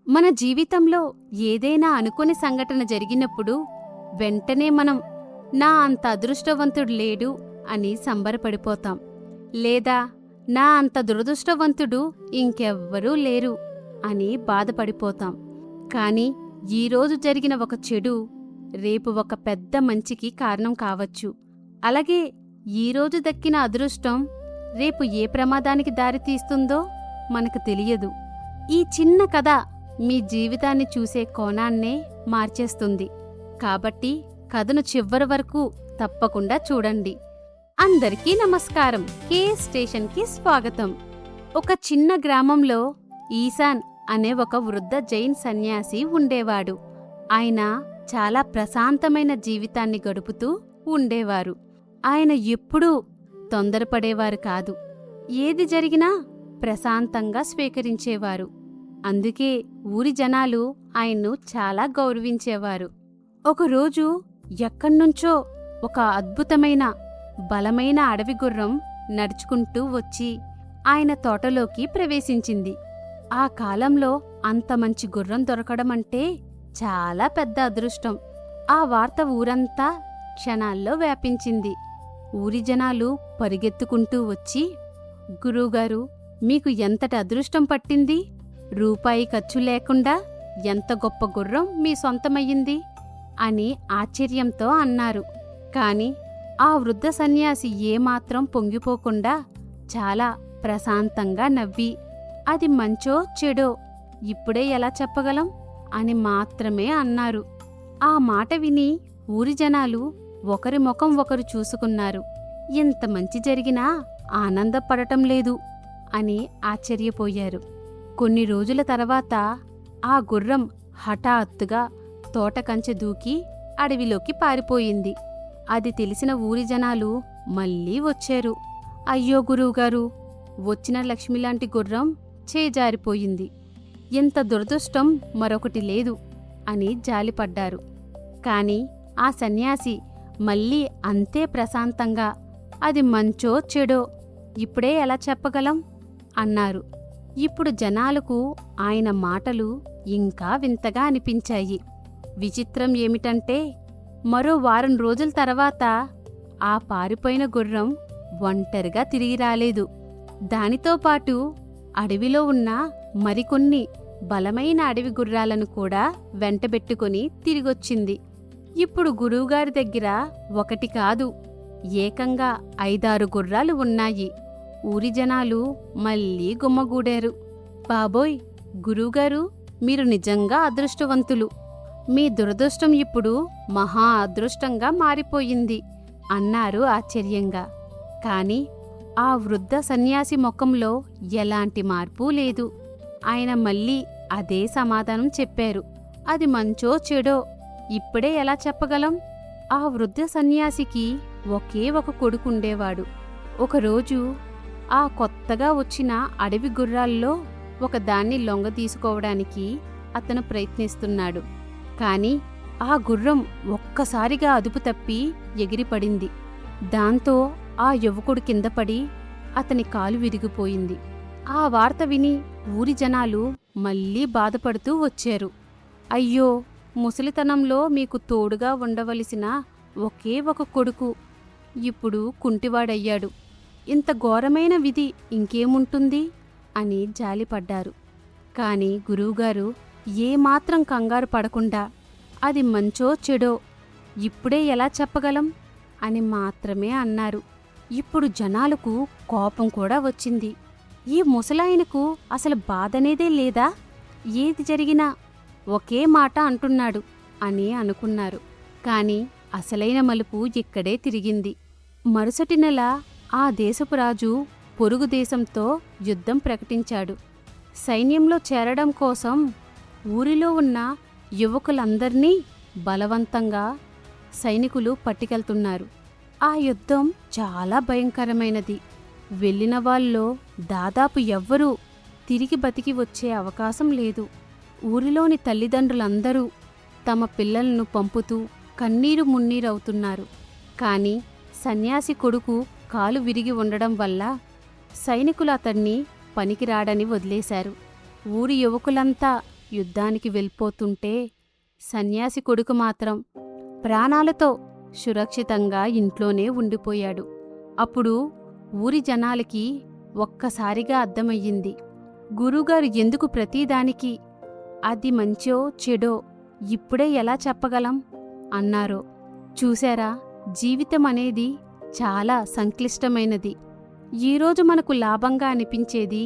మన జీవితంలో ఏదైనా అనుకోని సంఘటన జరిగినప్పుడు వెంటనే మనం నా అంత అదృష్టవంతుడు లేడు అని సంబరపడిపోతాం. లేదా నా అంత దురదృష్టవంతుడు ఇంకెవ్వరూ లేరు అని బాధపడిపోతాం. కాని ఈరోజు జరిగిన ఒక చెడు రేపు ఒక పెద్ద మంచికి కారణం కావచ్చు. అలాగే ఈరోజు దక్కిన అదృష్టం రేపు ఏ ప్రమాదానికి దారితీస్తుందో మనకు తెలియదు. ఈ చిన్న కథ మీ జీవితాన్ని చూసే కోణాన్నే మార్చేస్తుంది. కాబట్టి కథను చివరి వరకు తప్పకుండా చూడండి. అందరికీ నమస్కారం. కే స్టేషన్కి స్వాగతం. ఒక చిన్న గ్రామంలో ఈశాన్ అనే ఒక వృద్ధ జైన్ సన్యాసి ఉండేవాడు. ఆయన చాలా ప్రశాంతమైన జీవితాన్ని గడుపుతూ ఉండేవారు. ఆయన ఎప్పుడూ తొందరపడేవారు కాదు. ఏది జరిగినా ప్రశాంతంగా స్వీకరించేవారు. అందుకే ఊరి జనాలు ఆయన్ను చాలా గౌరవించేవారు. ఒకరోజు ఎక్కడ్నుంచో ఒక అద్భుతమైన బలమైన అడవి గుర్రం నడుచుకుంటూ వచ్చి ఆయన తోటలోకి ప్రవేశించింది. ఆ కాలంలో అంత మంచి గుర్రం దొరకడమంటే చాలా పెద్ద అదృష్టం. ఆ వార్త ఊరంతా క్షణాల్లో వ్యాపించింది. ఊరి జనాలు పరిగెత్తుకుంటూ వచ్చి, గురువుగారు, మీకు ఎంతటి అదృష్టం పట్టింది? రూపాయి ఖర్చు లేకుండా ఎంత గొప్ప గుర్రం మీ సొంతమయ్యింది అని ఆశ్చర్యంతో అన్నారు. కాని ఆ వృద్ధ సన్యాసి ఏమాత్రం పొంగిపోకుండా చాలా ప్రశాంతంగా నవ్వి, అది మంచో చెడో ఇప్పుడే ఎలా చెప్పగలం అని మాత్రమే అన్నారు. ఆ మాట విని ఊరి జనాలు ఒకరి ముఖం ఒకరు చూసుకున్నారు. ఇంత మంచి జరిగినా ఆనందపడటం లేదు అని ఆశ్చర్యపోయారు. కొన్ని రోజుల తర్వాత ఆ గుర్రం హఠాత్తుగా తోటకంచె దూకి అడవిలోకి పారిపోయింది. అది తెలిసిన ఊరి జనాలు మళ్ళీ వచ్చారు. అయ్యో గురువుగారు, వచ్చిన లక్ష్మిలాంటి గుర్రం చేజారిపోయింది. ఇంత దురదృష్టం మరొకటి లేదు అని జాలిపడ్డారు. కాని ఆ సన్యాసి మళ్ళీ అంతే ప్రశాంతంగా, అది మంచో చెడో ఇప్పుడే ఎలా చెప్పగలం అన్నారు. ఇప్పుడు జనాలకు ఆయన మాటలు ఇంకా వింతగా అనిపించాయి. విచిత్రం ఏమిటంటే మరో వారం రోజుల తర్వాత ఆ పారిపోయిన గుర్రం ఒంటరిగా తిరిగి రాలేదు. దానితో పాటు అడవిలో ఉన్న మరికొన్ని బలమైన అడవి గుర్రాలను కూడా వెంటబెట్టుకుని తిరిగొచ్చింది. ఇప్పుడు గురువుగారి దగ్గర ఒకటి కాదు, ఏకంగా 5-6 గుర్రాలు ఉన్నాయి. ఊరి జనాలు మళ్ళీ గుమ్మగూడారు. బాబోయ్, గురువుగారు, మీరు నిజంగా అదృష్టవంతులు. మీ దురదృష్టం ఇప్పుడు మహా అదృష్టంగా మారిపోయింది అన్నారు ఆశ్చర్యంగా. కాని ఆ వృద్ధ సన్యాసి ముఖంలో ఎలాంటి మార్పు లేదు. ఆయన మళ్ళీ అదే సమాధానం చెప్పారు. అది మంచో చెడో ఇప్పుడే ఎలా చెప్పగలం. ఆ వృద్ధ సన్యాసికి ఒకే ఒక కొడుకుండేవాడు. ఒకరోజు ఆ కొత్తగా వచ్చిన అడవి గుర్రాల్లో ఒకదాన్ని లొంగ తీసుకోవడానికి అతను ప్రయత్నిస్తున్నాడు. కాని ఆ గుర్రం ఒక్కసారిగా అదుపు తప్పి ఎగిరిపడింది. దాంతో ఆ యువకుడు కిందపడి అతని కాలు విరిగిపోయింది. ఆ వార్త విని ఊరి జనాలు మళ్ళీ బాధపడుతూ వచ్చారు. అయ్యో, ముసలితనంలో మీకు తోడుగా ఉండవలసిన ఒకే ఒక కొడుకు ఇప్పుడు కుంటివాడయ్యాడు. ఇంత ఘోరమైన విధి ఇంకేముంటుంది అని జాలిపడ్డారు. కాని గురువుగారు ఏమాత్రం కంగారు పడకుండా, అది మంచో చెడో ఇప్పుడే ఎలా చెప్పగలం అని మాత్రమే అన్నారు. ఇప్పుడు జనాలకు కోపం కూడా వచ్చింది. ఈ ముసలాయనకు అసలు బాధనేదే లేదా? ఏది జరిగినా ఒకే మాట అంటున్నాడు అని అనుకున్నారు. కాని అసలైన మలుపు ఇక్కడే తిరిగింది. మరుసటి నెల ఆ దేశపు రాజు పొరుగు దేశంతో యుద్ధం ప్రకటించాడు. సైన్యంలో చేరడం కోసం ఊరిలో ఉన్న యువకులందర్నీ బలవంతంగా సైనికులు పట్టుకెళ్తున్నారు. ఆ యుద్ధం చాలా భయంకరమైనది. వెళ్ళిన వాళ్ళలో దాదాపు ఎవ్వరూ తిరిగి బతికి వచ్చే అవకాశం లేదు. ఊరిలోని తల్లిదండ్రులందరూ తమ పిల్లలను పంపుతూ కన్నీరు మున్నీరవుతున్నారు. కాని సన్యాసి కొడుకు కాలు విరిగి ఉండడం వల్ల సైనికులు అతన్ని పనికిరాడని వదిలేశారు. ఊరి యువకులంతా యుద్ధానికి వెళ్ళిపోతుంటే సన్యాసి కొడుకు మాత్రం ప్రాణాలతో సురక్షితంగా ఇంట్లోనే ఉండిపోయాడు. అప్పుడు ఊరి జనాలకి ఒక్కసారిగా అర్థమయ్యింది, గురువుగారు ఎందుకు ప్రతిదానికి అది మంచో చెడో ఇప్పుడే ఎలా చెప్పగలం అన్నారో. చూశారా, జీవితం అనేది చాలా సంక్లిష్టమైనది. ఈరోజు మనకు లాభంగా అనిపించేది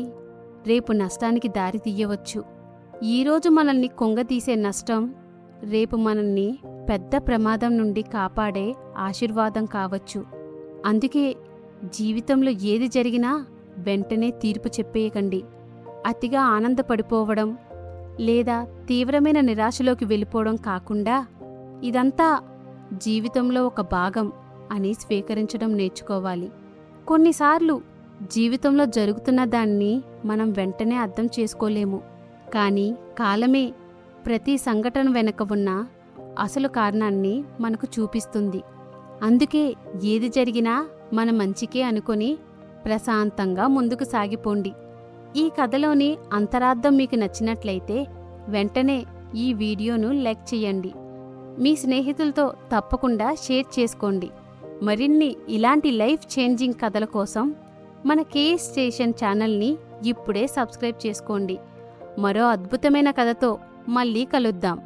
రేపు నష్టానికి దారి తీయవచ్చు. ఈరోజు మనల్ని కొంగతీసే నష్టం రేపు మనల్ని పెద్ద ప్రమాదం నుండి కాపాడే ఆశీర్వాదం కావచ్చు. అందుకే జీవితంలో ఏది జరిగినా వెంటనే తీర్పు చెప్పేయకండి. అతిగా ఆనందపడిపోవడం లేదా తీవ్రమైన నిరాశలోకి వెళ్ళిపోవడం కాకుండా ఇదంతా జీవితంలో ఒక భాగం అని స్వీకరించడం నేర్చుకోవాలి. కొన్నిసార్లు జీవితంలో జరుగుతున్న దాన్ని మనం వెంటనే అర్థం చేసుకోలేము, కానీ కాలమే ప్రతి సంఘటన వెనుక ఉన్న అసలు కారణాన్ని మనకు చూపిస్తుంది. అందుకే ఏది జరిగినా మన మంచికే అనుకొని ప్రశాంతంగా ముందుకు సాగిపోండి. ఈ కథలోని అంతరార్థం మీకు నచ్చినట్లయితే వెంటనే ఈ వీడియోను లైక్ చేయండి. మీ స్నేహితులతో తప్పకుండా షేర్ చేసుకోండి. మరిన్ని ఇలాంటి లైఫ్ చేంజింగ్ కథల కోసం మన కేఎస్ స్టేషన్ ఛానల్ని ఇప్పుడే సబ్స్క్రైబ్ చేసుకోండి. మరో అద్భుతమైన కథతో మళ్ళీ కలుద్దాం.